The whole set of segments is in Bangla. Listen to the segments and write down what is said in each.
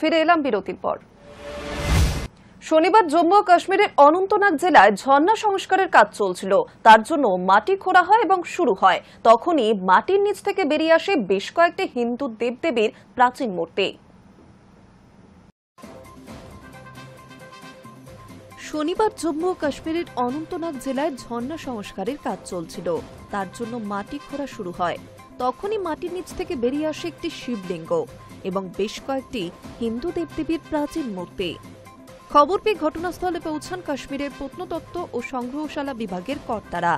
ফিরে এলাম বিরতির পর। শনিবার জম্মু ও কাশ্মীরের অনন্তনাগ জেলায় ঝর্ণা সংস্কারের কাজ চলছিল। তার জন্য মাটি খোঁড়া হয় এবং শুরু হয়। তখনই মাটির নিচ থেকে বেরিয়ে আসে বেশ কয়েকটি হিন্দু দেবদেবীর প্রাচীন মূর্তি। শনিবার জম্মু ও কাশ্মীরের অনন্তনাগ জেলায় ঝর্ণা সংস্কারের কাজ চলছিল। তার জন্য মাটি খোঁড়া শুরু হয়। তখনই মাটির নিচ থেকে বেরিয়ে আসে একটি শিবলিঙ্গ এবং বেশ কয়েকটি হিন্দু দেবদেবীর প্রাচীন মূর্তি। খবর পেয়ে ঘটনাস্থলে পৌঁছান কাশ্মীরের প্রত্নতত্ত্ব ও সংগ্রহশালা বিভাগের কর্তারা।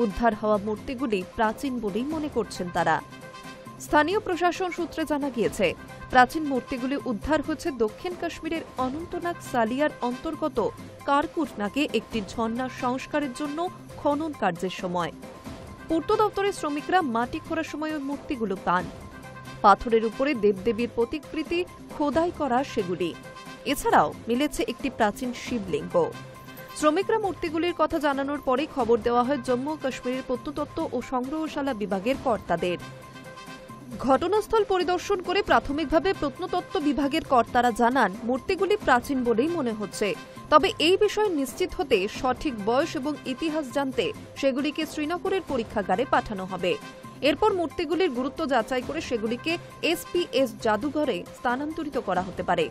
উদ্ধার হওয়া মূর্তিগুলি প্রাচীন বলেই মনে করছেন তারা। স্থানীয় প্রশাসন সূত্রে জানা গিয়েছে, প্রাচীন মূর্তিগুলি উদ্ধার হয়েছে দক্ষিণ কাশ্মীরের অনন্তনাগ সালিয়ার অন্তর্গত কারকুটনাগে একটি ঝর্ণা সংস্কারের জন্য খনন কার্যের সময়। পূর্ত দপ্তরের শ্রমিকরা মাটি খোঁড়ার সময় ওই মূর্তিগুলো পান। পাথরের উপরে দেবদেবীর প্রতিকৃতি খোদাই করা সেগুলি। এছাড়াও মিলেছে একটি প্রাচীন শিবলিঙ্গ। শ্রমিকরা মূর্তিগুলির কথা জানানোর পরেই খবর দেওয়া হয় জম্মু ও কাশ্মীরের প্রত্নতত্ত্ব ও সংগ্রহশালা বিভাগের কর্তাদের। ঘটনাস্থল পরিদর্শন করে প্রাথমিকভাবে প্রত্নতত্ত্ব বিভাগের কর্তারা জানান, মূর্তিগুলি প্রাচীন বলেই মনে হচ্ছে। তবে এই বিষয়ে নিশ্চিত হতে সঠিক বয়স এবং ইতিহাস জানতে সেগুলিকে শ্রীনগরের পরীক্ষাগারে পাঠানো হবে। এরপর মূর্তিগুলির গুরুত্ব যাচাই করে সেগুলিকে এসপিএস জাদুঘরে স্থানান্তরিত করা হতে পারে।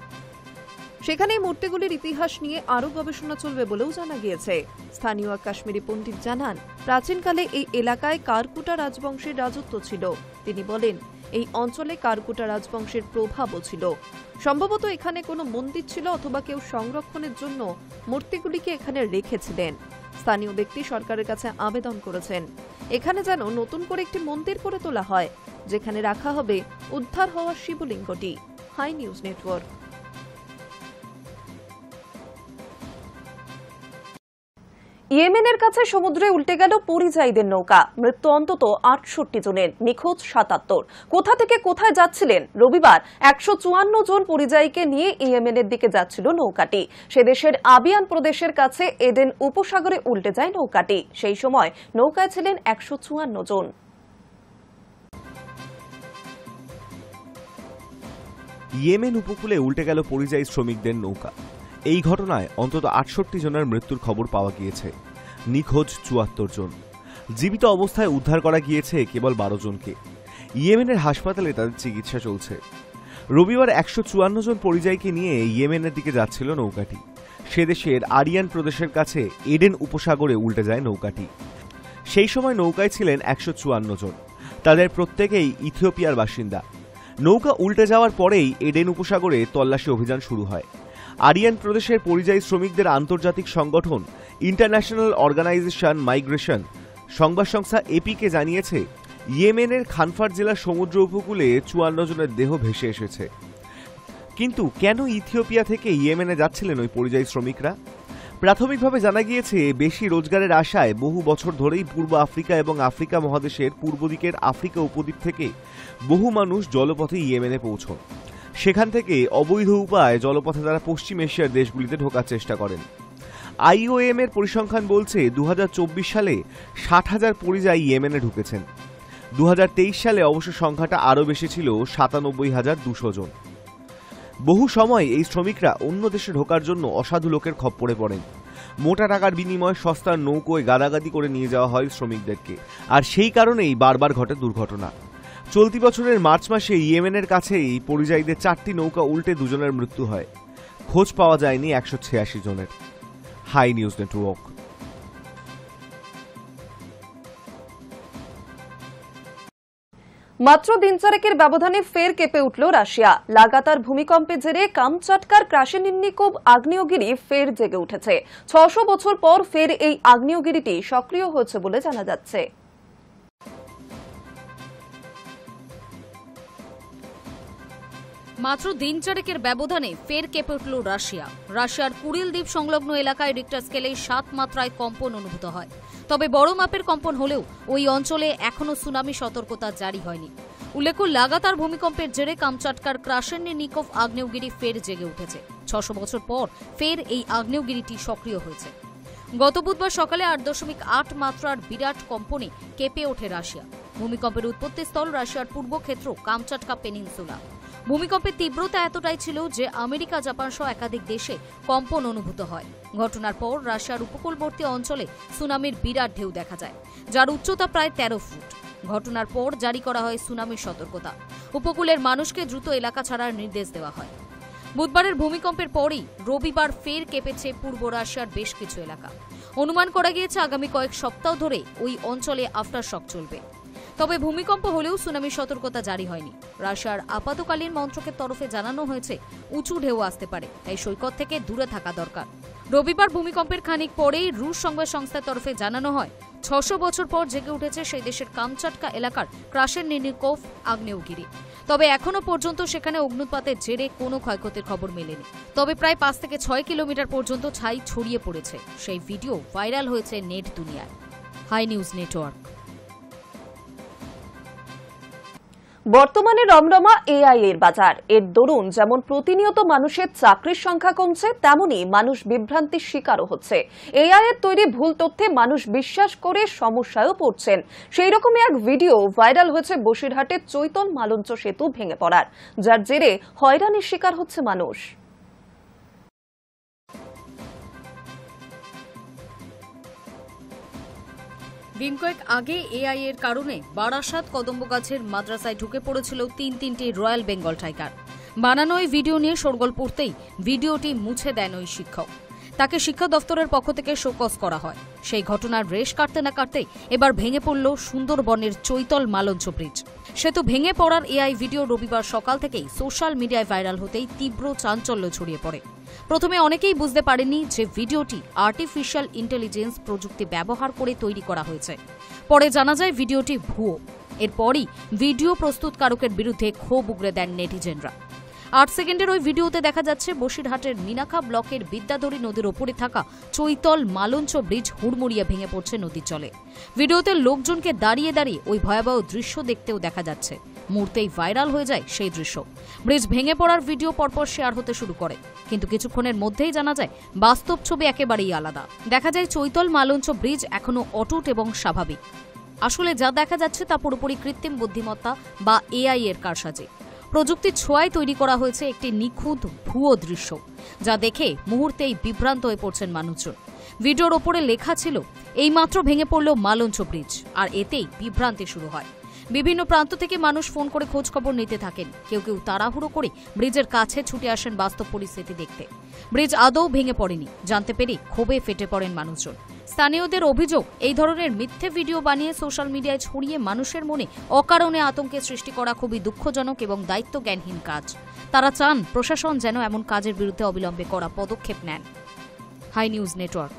সেখানে মূর্তিগুলির ইতিহাস নিয়ে আরও গবেষণা চলবে বলেও জানা গিয়েছে। স্থানীয় কাশ্মীরি পণ্ডিত জানান, প্রাচীনকালে এই এলাকায় কারকুটা রাজবংশের রাজত্ব ছিল। তিনি বলেন, এই অঞ্চলে কারকুটা রাজবংশের প্রভাবও ছিল। সম্ভবত এখানে কোনো মন্দির ছিল অথবা কেউ সংরক্ষণের জন্য মূর্তিগুলিকে এখানে রেখেছিলেন। স্থানীয় ব্যক্তি সরকারের কাছে আবেদন করেছেন, এখানে যেন নতুন করে একটি মন্দির করে তোলা হয়, যেখানে রাখা হবে উদ্ধার হওয়া শিবলিঙ্গটি। High news network. ইয়েমেনের কাছে সমুদ্রে উল্টে গেল পরিযায়ীদের নৌকা। মৃত্যু অন্তত ৬৮ জনের, নিখোঁজ ৭৭। কোথা থেকে কোথায় যাচ্ছিলেন? রবিবার ১৫৪ জন পরিযায়ীকে নিয়ে ইয়েমেনের দিকে যাচ্ছিল নৌকাটি। সে দেশের আবিয়ান প্রদেশের কাছে এডেন উপসাগরে উল্টে যায় নৌকাটি। সেই সময় নৌকায় ছিলেন ১৫৪ জন। ইয়েমেন উপকূলে উল্টে গেল পরিযায়ী শ্রমিকদের নৌকা। এই ঘটনায় অন্তত ৬৮ জনের মৃত্যুর খবর পাওয়া গিয়েছে। নিখোঁজ ৭৪ জন। জীবিত অবস্থায় উদ্ধার করা গিয়েছে কেবল ১২ জনকে। ইয়েমেনের হাসপাতালে তাদের চিকিৎসা চলছে। রবিবার ১৫৪ জন পরিযায়ীকে নিয়ে ইয়েমেনের দিকে যাচ্ছিল নৌকাটি। সে দেশের আরিয়ান প্রদেশের কাছে এডেন উপসাগরে উল্টে যায় নৌকাটি। সেই সময় নৌকায় ছিলেন ১৫৪ জন। তাদের প্রত্যেকেই ইথিওপিয়ার বাসিন্দা। নৌকা উল্টে যাওয়ার পরেই এডেন উপসাগরে তল্লাশি অভিযান শুরু হয়। আরিয়ান প্রদেশের পরিযায়ী শ্রমিকদের আন্তর্জাতিক সংগঠন ইন্টারন্যাশনাল অর্গানাইজেশন মাইগ্রেশন সংবাদ সংস্থা এপিকে জানিয়েছে, ইয়েমেনের খানফার জেলার সমুদ্র উপকূলে ৫৪ জনের দেহ ভেসে এসেছে। কিন্তু কেন ইথিওপিয়া থেকে ইয়েমেনে যাচ্ছিলেন ওই পরিযায়ী শ্রমিকরা? প্রাথমিকভাবে জানা গিয়েছে, বেশি রোজগারের আশায় বহু বছর ধরেই পূর্ব আফ্রিকা এবং আফ্রিকা মহাদেশের পূর্ব দিকের আফ্রিকা উপদ্বীপ থেকে বহু মানুষ জলপথে ইয়েমেনে পৌঁছন। সেখান থেকে অবৈধ উপায়ে জলপথে তারা পশ্চিম এশিয়ার দেশগুলিতে ঢোকার চেষ্টা করেন। আইওএম এর পরিসংখ্যান বলছে ২০২৪ সালে ৬০,০০০ পরিযায়ী ইয়েমেনে ঢুকেছেন। ২০২৩ সালে অবশ্য সংখ্যাটা আরও বেশি ছিল ৯৭,২০০ জন। বহু সময় এই শ্রমিকরা অন্য দেশে ঢোকার জন্য অসাধু লোকের খপ্পরে পড়েন। মোটা টাকার বিনিময়ে সস্তার নৌকোয় গাদাগাদি করে নিয়ে যাওয়া হয় শ্রমিকদেরকে। আর সেই কারণেই বারবার ঘটে দুর্ঘটনা। চলতি বছরের মার্চ মাসে ইয়েমেনের কাছেই পরিযায়ীদের ৪টি নৌকা উল্টে ২ জনের মৃত্যু হয়। খোঁজ পাওয়া যায়নি ১৮৬ জনের। Hi news network. মাত্র দিন চারেকের ব্যবধানে ফের কেঁপে উঠল রাশিয়া। লাগাতার ভূমিকম্পের জেরে কামচাটকার ক্রাসেনিন্নিকোভ আগ্নেয়গিরি ফের জেগে উঠেছে। ৬০০ বছর পর ফের এই আগ্নেয়গিরিটি সক্রিয় হয়েছে বলে জানা যাচ্ছে। মাত্র দিন চারেকের ব্যবধানে ফের কেঁপে উঠল রাশিয়া। রাশিয়ার কুরিল দ্বীপ সংলগ্ন এলাকায় রিক্টার স্কেলে ৭ মাত্রায় কম্পন অনুভূত হয়। তবে বড় মাপের কম্পন হলেও ওই অঞ্চলে এখনও সুনামি সতর্কতা জারি হয়নি। উল্লেখ্য, লাগাতার ভূমিকম্পের জেরে কামচাটকার ক্রাসেনিন্নিকোভ আগ্নেয়গিরি ফের জেগে উঠেছে। ৬০০ বছর পর ফের এই আগ্নেয়গিরিটি সক্রিয় হয়েছে। গত বুধবার সকালে ৮.৮ মাত্রার বিরাট কম্পনে কেঁপে ওঠে রাশিয়া। ভূমিকম্পের উৎপত্তিস্থল রাশিয়ার পূর্ব ক্ষেত্র কামচাটকা পেনিনসুলা। ভূমিকম্পের তীব্রতা এতটাই ছিল যে আমেরিকা, জাপান সহ একাধিক দেশে কম্পন অনুভূত হয়। ঘটনার পর রাশিয়ার উপকূলবর্তী অঞ্চলে সুনামির বিরাট ঢেউ দেখা যায়, যার উচ্চতা প্রায় 13 ফুট। ঘটনার পর জারি করা হয় সুনামির সতর্কতা। উপকূলের মানুষকে দ্রুত এলাকা ছাড়ার নির্দেশ দেওয়া হয়। বুধবারের ভূমিকম্পের পরই রবিবার ফের কেঁপেছে পূর্ব রাশিয়ার বেশ কিছু এলাকা। অনুমান করা গিয়েছে আগামী কয়েক সপ্তাহ ধরে ওই অঞ্চলে আফটারশক চলবে। তবে ভূমিকম্প হলেও সুনামির সতর্কতা জারি হয়নি। রাশিয়ার আপাতকালীন মন্ত্রকের তরফে জানানো হয়েছে উঁচু ঢেউ আসতে পারে, তাই সৈকত থেকে দূরে থাকা দরকার। রবিবার ভূমিকম্পের খানিক পরেই রুশ সংবাদ সংস্থার তরফে জানানো হয় 600 বছর পর জেগে উঠেছে সেই দেশের কামচাটকা এলাকার ক্রাসেননিকোভ আগ্নেয়গিরি। তবে এখনো পর্যন্ত সেখানে অগ্নুৎপাতের জেরে কোনো ক্ষয়ক্ষতির খবর মেলেনি। তবে প্রায় 5 থেকে 6 কিলোমিটার পর্যন্ত ছাই ছড়িয়ে পড়েছে। সেই ভিডিও ভাইরাল হয়েছে নেট দুনিয়ায়। Hi news network. বর্তমানে রমরমা এআই এর বাজার। এর দরুন যেমন প্রতিনিয়ত মানুষের চাকরির সংখ্যা কমছে, তেমনি মানুষ বিভ্রান্তির শিকারও হচ্ছে। এআই এর তৈরি ভুল তথ্যে মানুষ বিশ্বাস করে সমস্যায়ও পড়ছেন। সেই রকমই এক ভিডিও ভাইরাল হয়েছে বসিরহাটের চৈতন মালঞ্চ সেতু ভেঙে পড়ার, যার জেরে হয়রানির শিকার হচ্ছে মানুষ। দিন কয়েক আগে এআই এর কারণে বারাসাত কদম্বগাছের মাদ্রাসায় ঢুকে পড়েছিল তিনটি রয়্যাল বেঙ্গল টাইগার। বানানো ওই ভিডিও নিয়ে শোরগোল পড়তেই ভিডিওটি মুছে দেন ওই শিক্ষক। তাকে শিক্ষা দফতরের পক্ষ থেকে শোকজ করা হয়। সেই ঘটনার রেশ কাটতে না কাটতেই এবার ভেঙে পড়ল সুন্দরবনের চৈতল মালঞ্চ ব্রিজ। সেতু ভেঙে পড়ার এআই ভিডিও রবিবার সকাল থেকেই সোশ্যাল মিডিয়ায় ভাইরাল হতেই তীব্র চাঞ্চল্য ছড়িয়ে পড়ে। প্রথমে অনেকেই বুঝতে পারেনি যে ভিডিওটি আর্টিফিশিয়াল ইন্টেলিজেন্স প্রযুক্তি ব্যবহার করে তৈরি করা হয়েছে। পরে জানা যায় ভিডিওটি ভুয়ো। এরপরই ভিডিও প্রস্তুতকারকের বিরুদ্ধে ক্ষোভ উগরে দেন নেটিজেনরা। 8 সেকেন্ডের ওই ভিডিওতে দেখা যাচ্ছে বসিরহাটের মিনাখা ব্লকের বিদ্যাধরী নদীর ওপরে থাকা চৈতল মালঞ্চ ব্রিজ হুড়মুড়িয়ে ভেঙে পড়ছে নদীর জলে। ভিডিওতে লোকজনকে দাঁড়িয়ে দাঁড়িয়ে ওই ভয়াবহ দৃশ্য দেখতেও দেখা যাচ্ছে। মুহূর্তেই ভাইরাল হয়ে যায় সেই দৃশ্য। ব্রিজ ভেঙে পড়ার ভিডিও পরপর শেয়ার হতে শুরু করে, কিন্তু কিছুক্ষণের মধ্যেই জানা যায় বাস্তব ছবি একেবারেই আলাদা। দেখা যায় চৈতল মালঞ্চ ব্রিজ এখনো অটুট এবং স্বাভাবিক। আসলে যা দেখা যাচ্ছে তা পুরোপুরি কৃত্রিম বুদ্ধিমত্তা বা এআই এর কারসাজি। প্রযুক্তির ছোঁয়ায় তৈরি করা হয়েছে একটি নিখুঁত ভুয়ো দৃশ্য, যা দেখে মুহূর্তেই বিভ্রান্ত হয়ে পড়ছেন মানুষজন। ভিডিওর ওপরে লেখা ছিল, এইমাত্র ভেঙে পড়ল মালঞ্চ ব্রিজ, আর এতেই বিভ্রান্তি শুরু হয়। বিভিন্ন প্রান্ত থেকে মানুষ ফোন করে খোঁজ খবর নিতে থাকেন। কেউ কেউ তাড়াহুড়ো করে ব্রিজের কাছে ছুটে আসেন বাস্তব পরিস্থিতি দেখতে। ব্রিজ আদৌ ভেঙে পড়েনি জানতে পেরে ক্ষোভে ফেটে পড়েন মানুষজন। স্থানীয়দের অভিযোগ, এই ধরনের মিথ্যে ভিডিও বানিয়ে সোশ্যাল মিডিয়ায় ছড়িয়ে মানুষের মনে অকারণে আতঙ্কের সৃষ্টি করা খুবই দুঃখজনক এবং দায়িত্বজ্ঞানহীন কাজ। তারা চান প্রশাসন যেন এমন কাজের বিরুদ্ধে অবিলম্বে কড়া পদক্ষেপ নেন। Hi news network.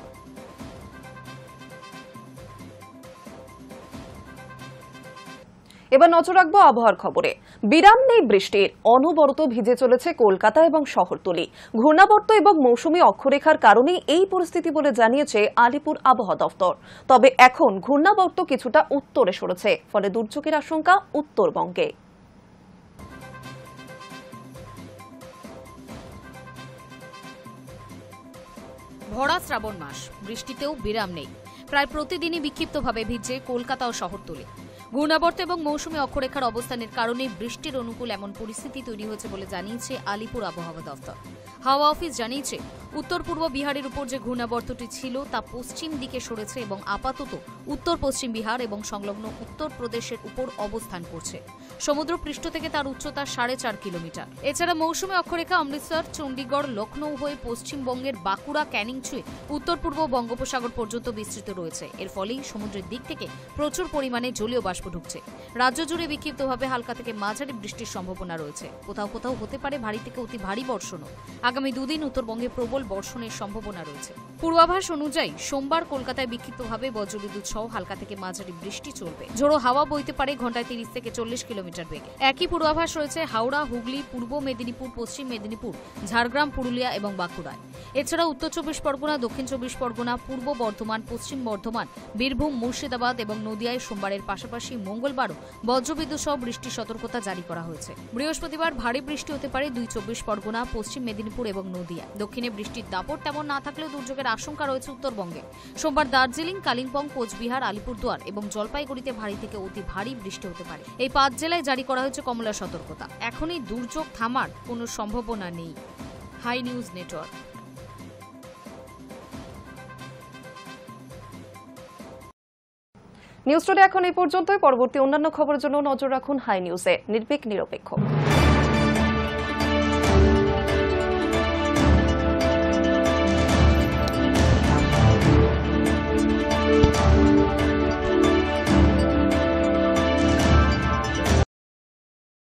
এবার নজর রাখবো আবহাওয়ার খবরে। বিরাম নেই বৃষ্টির, অনবরত ভিজে চলেছে কলকাতা এবং শহরতলি। ঘূর্ণাবর্ত এবং মৌসুমী অক্ষরেখার কারণেই এই পরিস্থিতি বলে জানিয়েছে আলিপুর আবহাওয়া দফতর। তবে এখন ঘূর্ণাবর্ত কিছুটা উত্তরে সরেছে, ফলে দুর্যোগের আশঙ্কা উত্তরবঙ্গে। ভরা শ্রাবণ মাস, বৃষ্টিতেও বিরাম নেই। প্রায় প্রতিদিনই বিক্ষিপ্তভাবে ভিজছে কলকাতা ও শহরতলি। ঘূর্ণাবর্ত এবং মৌসুমী অক্ষরেখার অবস্থানের কারণে বৃষ্টির অনুকূল এমন পরিস্থিতি তৈরি হয়েছে বলে জানিয়েছে আলিপুর আবহাওয়া দফতর। হাওয়া অফিস জানিয়েছে, উত্তর পূর্ব বিহারের উপর যে ঘূর্ণাবর্তটি ছিল তা পশ্চিম দিকে সরেছে এবং আপাতত উত্তর পশ্চিম বিহার এবং সংলগ্ন উত্তরপ্রদেশের উপর অবস্থান করছে। সমুদ্র পৃষ্ঠ থেকে তার উচ্চতা 4.5 কিলোমিটার। এছাড়া মৌসুমী অক্ষরেখা অমৃতসর, চণ্ডীগড়, লখনৌ হয়ে পশ্চিমবঙ্গের বাঁকুড়া, ক্যানিং ছুঁয়ে উত্তর পূর্ব বঙ্গোপসাগর পর্যন্ত বিস্তৃত রয়েছে। এর ফলেই সমুদ্রের দিক থেকে প্রচুর পরিমাণে জলীয় বাষ্প ঢুকছে। রাজ্য জুড়ে বিক্ষিপ্তভাবে হালকা থেকে মাঝারি বৃষ্টির সম্ভাবনা রয়েছে। কোথাও কোথাও হতে পারে ভারী থেকে অতি ভারী বর্ষণও। আগামী 2 দিন উত্তরবঙ্গে প্রবল বর্ষণের সম্ভাবনা রয়েছে। পূর্বাভাস অনুযায়ী সোমবার কলকাতায় বিক্ষিপ্তভাবে বজ্রবিদ্যুৎ সহ হালকা থেকে মাঝারি বৃষ্টি চলবে। ঝোড়ো হাওয়া বইতে পারে ঘন্টায় 30 থেকে 40 কিলোমিটার বেগে। একই পূর্বাভাস রয়েছে হাওড়া, হুগলি, পূর্ব মেদিনীপুর, পশ্চিম মেদিনীপুর, ঝাড়গ্রাম, পুরুলিয়া এবং বাঁকুড়ায়। এছাড়া উত্তর 24 পরগনা, দক্ষিণ 24 পরগনা, পূর্ব বর্ধমান, পশ্চিম বর্ধমান, বীরভূম, মুর্শিদাবাদ এবং নদিয়ায় সোমবারের পাশাপাশি মঙ্গলবারও বজ্রবিদ্যুৎ সহ বৃষ্টির সতর্কতা জারি করা হয়েছে। বৃহস্পতিবার ভারী বৃষ্টি হতে পারে 2 24 পরগনা, পশ্চিম মেদিনীপুর এবং নদিয়া। দক্ষিণে বৃষ্টির দাপট তেমন না থাকলেও দুর্যোগের আশঙ্কা রয়েছে উত্তরবঙ্গে। সোমবার দার্জিলিং, কালিম্পং, কোচবিহার, আলিপুরদুয়ার এবং জলপাইগুড়িতে ভারী থেকে অতি ভারী বৃষ্টি হতে পারে। এই 5 জেলায় জারি করা হয়েছে কমলা সতর্কতা। এখনই দুর্যোগ থামার কোনো সম্ভাবনা নেই। Hi news network. News today এখন এই পর্যন্তই। পরবর্তী অন্যান্য খবরের জন্য নজর রাখুন হাই নিউজে। নির্ভীক, নিরপেক্ষ।